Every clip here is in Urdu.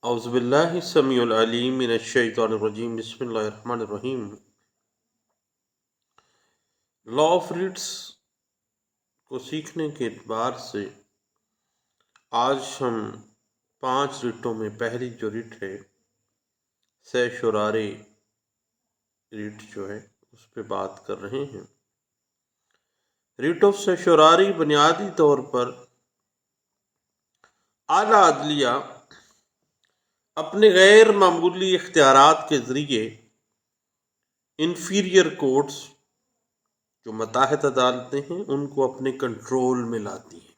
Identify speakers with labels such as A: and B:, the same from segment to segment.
A: اعوذ باللہ السمیع العلیم من الشیطان الرجیم بسم اللہ الرحمن الرحیم۔ لا آف ریٹس کو سیکھنے کے اعتبار سے آج ہم 5 ریٹوں میں پہلی جو ریٹ ہے سیشورارے ریٹ جو ہے اس پہ بات کر رہے ہیں۔ ریٹ آف سیشوراری بنیادی طور پر اعلیٰ عدلیہ اپنے غیر معمولی اختیارات کے ذریعے انفیریئر کورٹس جو ماتحت عدالتیں ہیں ان کو اپنے کنٹرول میں لاتی ہیں۔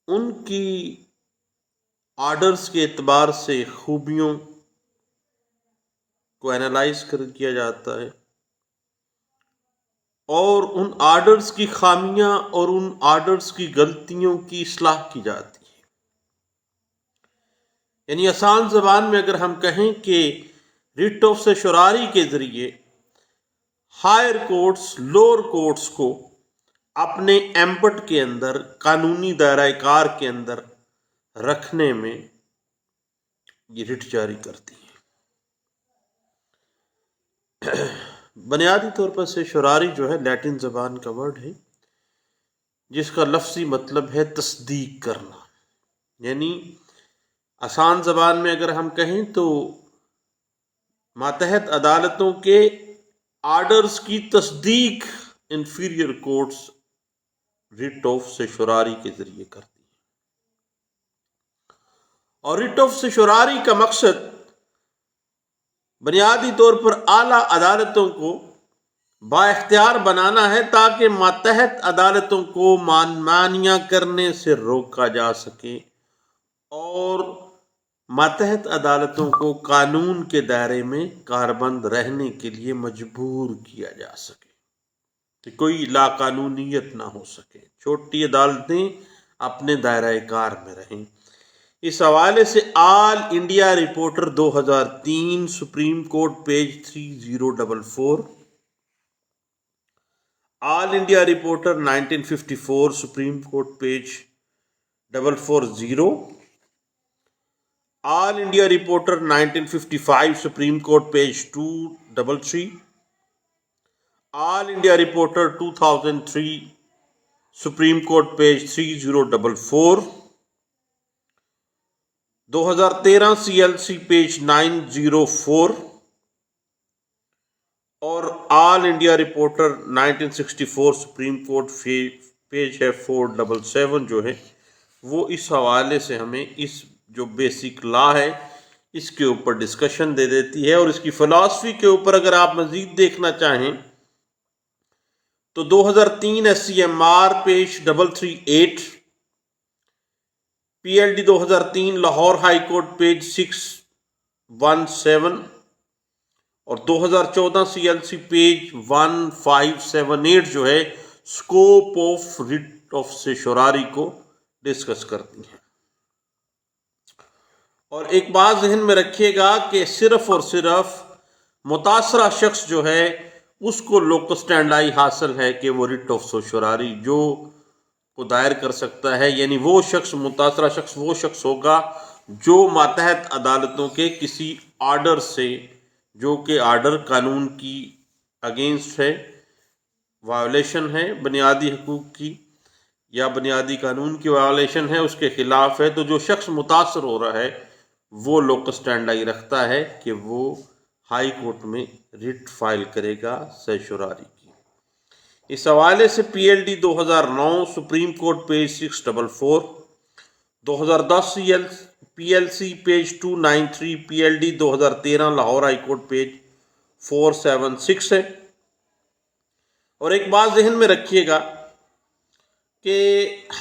A: ان کی آرڈرز کے اعتبار سے خوبیوں کو اینالائز کیا جاتا ہے اور ان آرڈرز کی خامیاں اور ان آرڈرز کی غلطیوں کی اصلاح کی جاتی ہے۔ یعنی آسان زبان میں اگر ہم کہیں کہ ریٹ آف سیشوراری کے ذریعے ہائر کورٹس لوور کورٹس کو اپنے ایمبٹ کے اندر قانونی دائرہ کار کے اندر رکھنے میں یہ ریٹ جاری کرتی ہے۔ بنیادی طور پر سیشوراری جو ہے لیٹن زبان کا ورڈ ہے جس کا لفظی مطلب ہے تصدیق کرنا۔ یعنی آسان زبان میں اگر ہم کہیں تو ماتحت عدالتوں کے آرڈرز کی تصدیق انفیریئر کورٹس ریٹ آف سیشوراری کے ذریعے کرتی ہیں۔ اور ریٹ آف سیشوراری کا مقصد بنیادی طور پر اعلیٰ عدالتوں کو با اختیار بنانا ہے تاکہ ماتحت عدالتوں کو مانمانیاں کرنے سے روکا جا سکے اور ماتحت عدالتوں کو قانون کے دائرے میں کاربند رہنے کے لیے مجبور کیا جا سکے کہ کوئی لاقانونیت نہ ہو سکے، چھوٹی عدالتیں اپنے دائرہ کار میں رہیں۔ اس حوالے سے All India Reporter 2003 Supreme Court page 3044، All India Reporter 1954 Supreme Court page 440، All India Reporter 1955 Supreme Court page 233، All India Reporter 2003 Supreme Court page 3044، 2013 CLC page 904 اور All India Reporter 1964 Supreme Court page ہے 477 جو ہے وہ اس حوالے سے ہمیں اس جو بیسک لا ہے اس کے اوپر ڈسکشن دے دیتی ہے۔ اور اس کی فلاسفی کے اوپر اگر آپ مزید دیکھنا چاہیں تو 2003 SCMR page 338، PLD 2003 Lahore high court page 617 اور 2014 CLC پیج 1578 جو ہے اسکوپ آف ریٹ آف سیشوراری کو ڈسکس کرتی ہیں۔ اور ایک بات ذہن میں رکھیے گا کہ صرف اور صرف متاثرہ شخص جو ہے اس کو لوکس اسٹینڈائی حاصل ہے کہ وہ ریٹ آف سیشوراری جو کو دائر کر سکتا ہے۔ یعنی وہ شخص متاثرہ شخص وہ شخص ہوگا جو ماتحت عدالتوں کے کسی آرڈر سے جو کہ آرڈر قانون کی اگینسٹ ہے، وائولیشن ہے بنیادی حقوق کی یا بنیادی قانون کی وائولیشن ہے، اس کے خلاف ہے، تو جو شخص متاثر ہو رہا ہے وہ لوکس اسٹینڈائی رکھتا ہے کہ وہ ہائی کورٹ میں ریٹ فائل کرے گا سیشوراری کی۔ اس حوالے سے PLD 2009 supreme Court page 644، 2010 PLC page 293، PLD 2013 Lahore high court page 476 ہے۔ اور ایک بات ذہن میں رکھیے گا کہ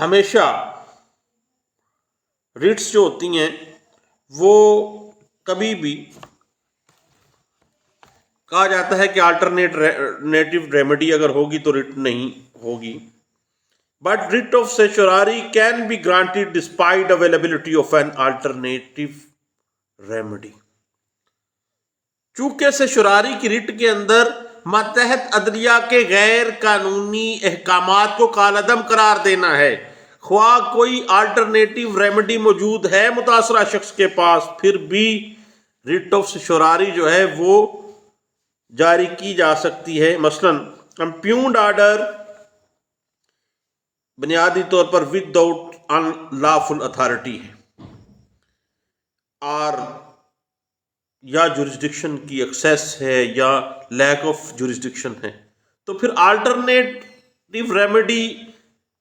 A: ہمیشہ ریٹس جو ہوتی ہیں وہ کبھی بھی کہا جاتا ہے کہ آلٹرنیٹیو ریمیڈی اگر ہوگی تو ریٹ نہیں ہوگی، but writ of certiorari can be granted despite availability of an alternative remedy. چونکہ سیشوراری کی ریٹ کے اندر ماتحت عدلیہ کے غیر قانونی احکامات کو کالعدم قرار دینا ہے، خواہ کوئی آلٹرنیٹیو ریمیڈی موجود ہے متاثرہ شخص کے پاس، پھر بھی ریٹ آف سرشواری جو ہے وہ جاری کی جا سکتی ہے۔ مثلاً امپیونڈ آرڈر بنیادی طور پر without unlawful authority ہے، اور یا جورسڈکشن کی ایکسیس ہے یا لیک آف جورسڈکشن ہے، تو پھر آلٹرنیٹیو ریمیڈی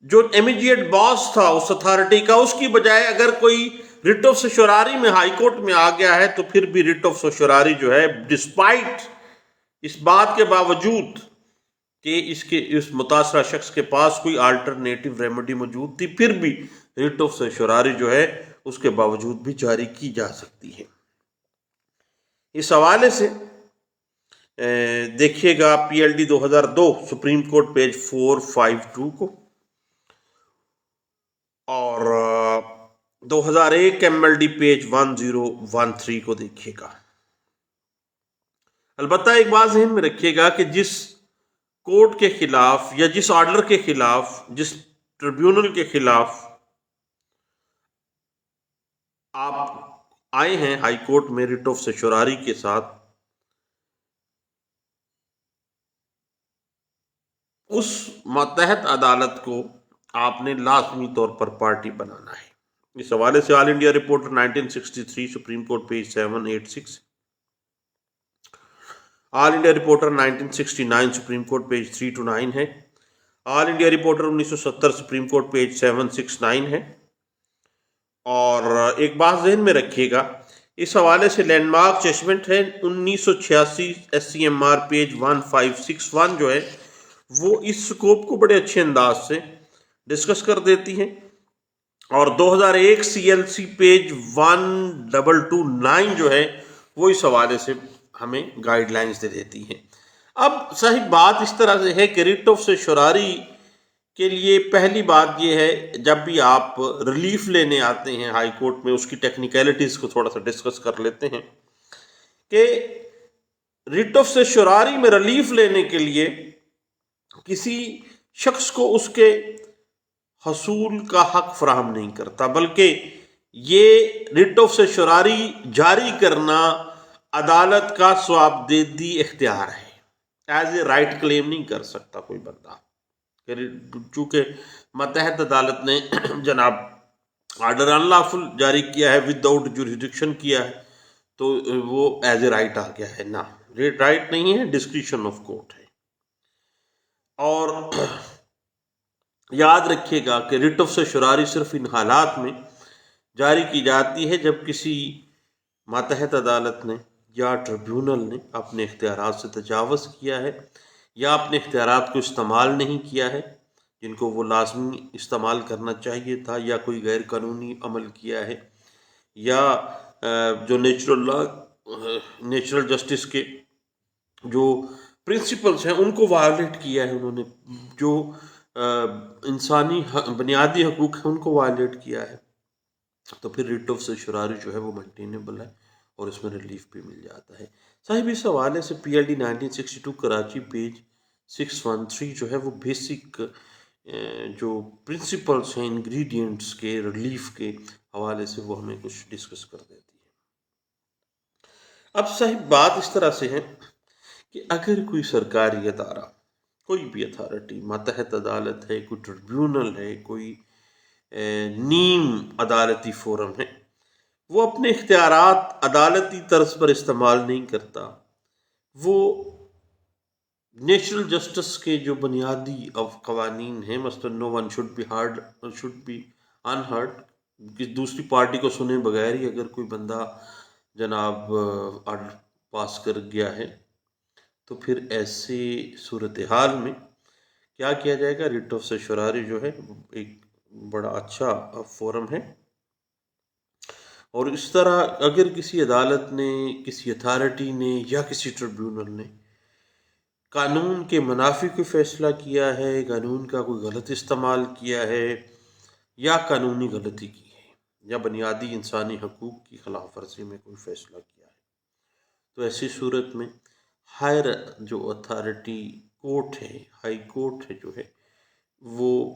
A: جو امیجیٹ باس تھا اس اتھارٹی کا، اس کی بجائے اگر کوئی ریٹ آف سرشواری میں ہائی کورٹ میں آ گیا ہے تو پھر بھی ریٹ آف سرشواری جو ہے ڈسپائٹ اس بات کے باوجود کہ اس متاثرہ شخص کے پاس کوئی آلٹرنیٹیو ریمیڈی موجود تھی، پھر بھی ریٹ آف سرشواری جو ہے اس کے باوجود بھی جاری کی جا سکتی ہے۔ اس حوالے سے دیکھیے گا P L D 2002 Supreme Court page 452 کو، اور 2001 ایم ایل ڈی پیج 1013 کو دیکھیے گا۔ البتہ ایک بات ذہن میں رکھیے گا کہ جس کورٹ کے خلاف یا جس آرڈر کے خلاف، جس ٹریبیونل کے خلاف آپ آئے ہیں ہائی کورٹ میں ریٹ آف سرشواری کے ساتھ، اس ماتحت عدالت کو آپ نے لازمی طور پر پارٹی بنانا ہے۔ اس حوالے سے All India Reporter 1963 Supreme Court page 786، All India Reporter 1969 Supreme Court page 329 ہے، All India Reporter 1970 Supreme Court page 769 ہے۔ اور ایک بات ذہن میں رکھیے گا، اس حوالے سے لینڈ مارک ججمنٹ ہے 1986 S C M R page 1561 جو ہے وہ اس سکوپ کو بڑے اچھے انداز سے ڈسکس کر دیتی ہے، اور 2001 سی ایل سی پیج 1229 جو ہے وہ اس حوالے سے ہمیں گائیڈ لائنز دے دیتی ہے۔ اب صحیح بات اس طرح سے ہے کہ ریٹ آف سرشواری کے لیے پہلی بات یہ ہے، جب بھی آپ ریلیف لینے آتے ہیں ہائی کورٹ میں، اس کی ٹیکنیکلٹیز کو تھوڑا سا ڈسکس کر لیتے ہیں کہ ریٹ آف سرشواری میں ریلیف لینے کے لیے کسی شخص کو اس کے حصول کا حق فراہم نہیں کرتا، بلکہ یہ ریٹ آف سرشواری جاری کرنا عدالت کا ثوابدیدی اختیار ہے، ایز اے رائٹ کلیم نہیں کر سکتا کوئی بندہ، چونکہ ماتحت عدالت نے جناب آرڈر ان لافل جاری کیا ہے، ود آؤٹ جورسڈکشن کیا ہے، تو وہ ایز اے رائٹ آ گیا ہے۔ نہ، رائٹ نہیں ہے، ڈسکریشن آف کورٹ ہے۔ اور یاد رکھیے گا کہ ریٹ آف سرشواری صرف ان حالات میں جاری کی جاتی ہے جب کسی ماتحت عدالت نے یا ٹریبیونل نے اپنے اختیارات سے تجاوز کیا ہے، یا اپنے اختیارات کو استعمال نہیں کیا ہے جن کو وہ لازمی استعمال کرنا چاہیے تھا، یا کوئی غیر قانونی عمل کیا ہے، یا جو نیچرل جسٹس کے جو پرنسپلز ہیں ان کو وائلیٹ کیا ہے، انہوں نے جو انسانی بنیادی حقوق ہیں ان کو وائلیٹ کیا ہے، تو پھر ریٹ آف سرشواری جو ہے وہ مینٹینیبل ہے اور اس میں ریلیف بھی مل جاتا ہے۔ صاحب اس حوالے سے پی ایل ڈی 1962 کراچی پیج 613 جو ہے وہ بیسک جو پرنسپلز ہیں انگریڈینٹس کے ریلیف کے حوالے سے وہ ہمیں کچھ ڈسکس کر دیتی ہے۔ اب صاحب بات اس طرح سے ہے کہ اگر کوئی سرکاری ادارہ، کوئی بھی اتھارٹی، ماتحت عدالت ہے، کوئی ٹریبیونل ہے، کوئی نیم عدالتی فورم ہے، وہ اپنے اختیارات عدالتی طرز پر استعمال نہیں کرتا، وہ نیچرل جسٹس کے جو بنیادی قوانین ہیں، مثلا نو ون شوڈ بی انہرڈ، دوسری پارٹی کو سنے بغیر ہی اگر کوئی بندہ جناب آرڈر پاس کر گیا ہے، تو پھر ایسی صورتحال میں کیا کیا جائے گا؟ ریٹ آف سرشواری جو ہے ایک بڑا اچھا فورم ہے، اور اس طرح اگر کسی عدالت نے، کسی اتھارٹی نے یا کسی ٹریبیونل نے قانون کے منافی کوئی فیصلہ کیا ہے، قانون کا کوئی غلط استعمال کیا ہے، یا قانونی غلطی کی ہے، یا بنیادی انسانی حقوق کی خلاف ورزی میں کوئی فیصلہ کیا ہے، تو ایسی صورت میں ہائر جو اتھارٹی کورٹ ہے، ہائی کورٹ ہے جو ہے، وہ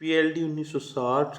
A: PLD 1960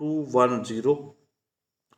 A: 210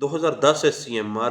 A: 2010 SCMR